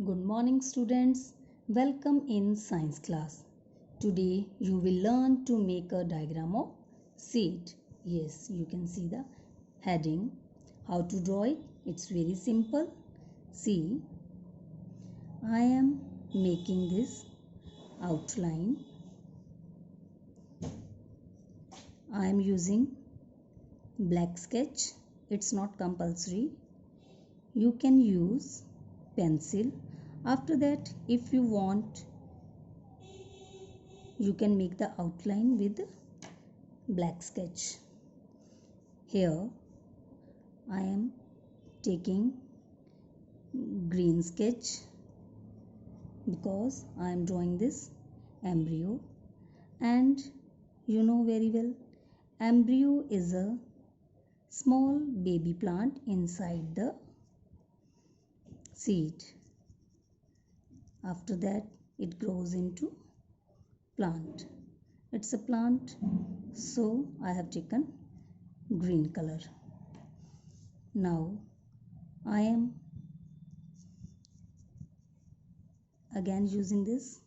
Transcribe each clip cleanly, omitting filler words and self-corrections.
Good morning, students. Welcome in science class. Today you will learn to make a diagram of seed. Yes, you can see the heading. How to draw it? It's very simple. See, I am making this outline. I am using black sketch. It's not compulsory. You can use pencil. After that, if you want, you can make the outline with black sketch. Here I am taking green sketch because I am drawing this embryo, and you know very well embryo is a small baby plant inside the seed. After that it grows into plant. It's a plant, so I have taken green color. Now I am again using this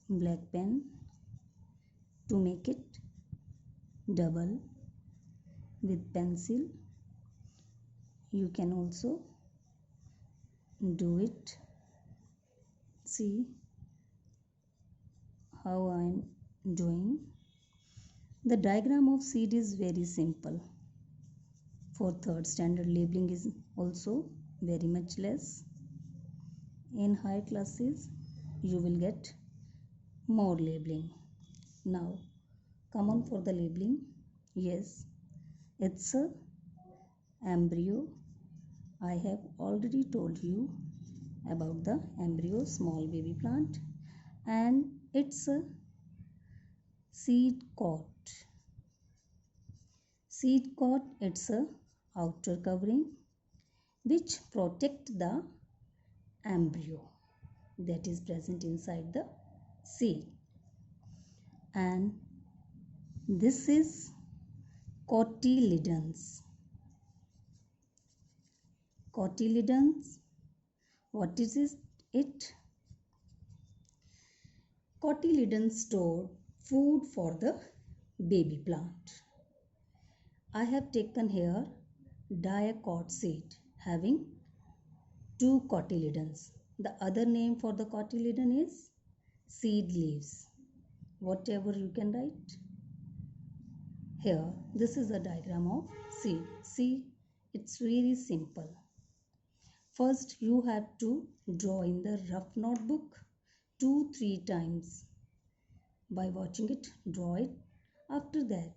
black pen to make it double with pencil. You can also do it. See how I am doing. The diagram of seed is very simple. For third standard, labeling is also very much less. In higher classes you will get more labeling. Now come on for the labeling. Yes, it's a embryo. I have already told you about the embryo, small baby plant, and it's a seed coat. Seed coat, it's a outer covering which protect the embryo that is present inside the seed. And this is cotyledons. Cotyledons, what is it? Cotyledons store food for the baby plant. I have taken here dicot seed having two cotyledons. The other name for the cotyledon is seed leaves. Whatever you can write. Here, this is a diagram of seed. See, it's very simple. First, you have to draw in the rough notebook 2-3 times. By watching it, draw it. After that,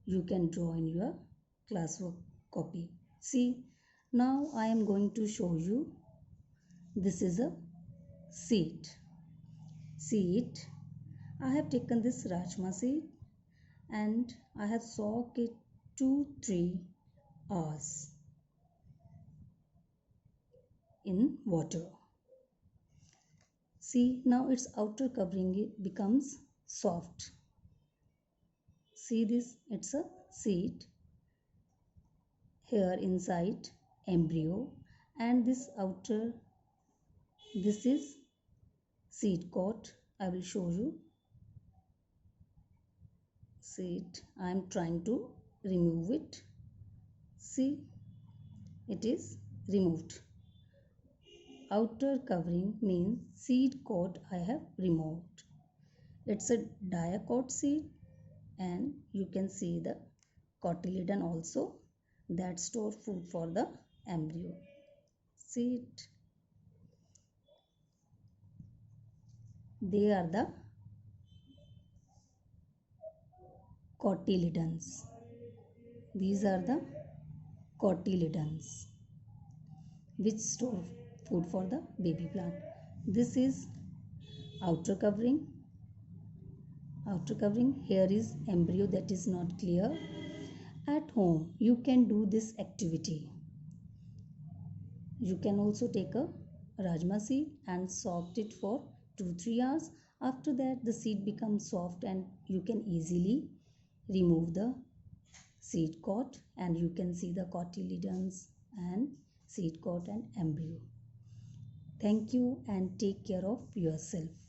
you can draw in your classwork copy. See, now I am going to show you. This is a seed. Seed. I have taken this rajma seed and I have soaked it 2-3 hours in water. See, now its outer covering becomes soft. See this, it's a seed. Here inside embryo, and this outer, this is seed coat. I will show you. Seed, I am trying to remove it. See, it is removed. Outer covering means seed coat I have removed. It's a dicot seed, and you can see the cotyledon also that store food for the embryo. See it. They are the cotyledons. These are the cotyledons which store food for the baby plant. This is outer covering. Outer covering. Here is embryo that is not clear. At home you can do this activity. You can also take a rajma seed and soak it for 2-3 hours. After that the seed becomes soft and you can easily remove the seed coat, and you can see the cotyledons and seed coat and embryo. Thank you and take care of yourself.